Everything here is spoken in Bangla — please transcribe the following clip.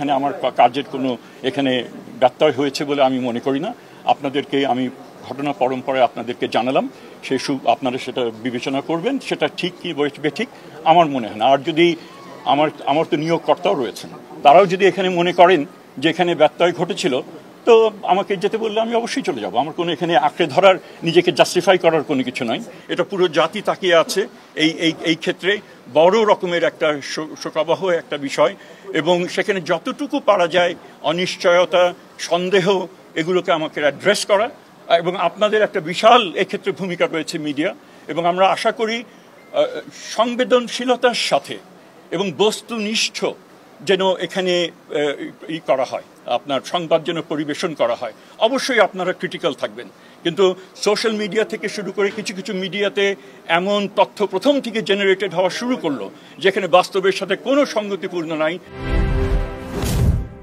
এখানে আমার কাজের কোনো এখানে ব্যত্যয় হয়েছে বলে আমি মনে করি না। আপনাদেরকে আমি ঘটনা পরম্পরায় আপনাদেরকে জানালাম, আপনারা সেটা বিবেচনা করবেন, সেটা ঠিক কি বেঠিক আমার মনে হয় না। আর যদি আমার তো নিয়োগকর্তাও রয়েছেন, তারাও যদি এখানে মনে করেন যে এখানে ব্যত্যয় ঘটেছিল, তো আমাকে যেতে বললে আমি অবশ্যই চলে যাব। আমার কোনো এখানে আঁকড়ে ধরার, নিজেকে জাস্টিফাই করার কোনো কিছু নয়। এটা পুরো জাতি তাকিয়ে আছে এই ক্ষেত্রে, বড় রকমের একটা শোকাবহ একটা বিষয়, এবং সেখানে যতটুকু পারা যায় অনিশ্চয়তা, সন্দেহ, এগুলোকে আমাকে অ্যাড্রেস করা, এবং আপনাদের একটা বিশাল এক্ষেত্রে ভূমিকা রয়েছে মিডিয়া, এবং আমরা আশা করি সংবেদনশীলতার সাথে এবং বস্তুনিষ্ঠ যেন এখানে করা হয়, আপনার সংবাদ যেন পরিবেশন করা হয়। অবশ্যই আপনারা ক্রিটিক্যাল থাকবেন, কিন্তু সোশ্যাল মিডিয়া থেকে শুরু করে কিছু কিছু মিডিয়াতে এমন তথ্য প্রথম থেকে জেনারেটেড হওয়া শুরু করলো যেখানে বাস্তবের সাথে কোনো সঙ্গতিপূর্ণ নাই।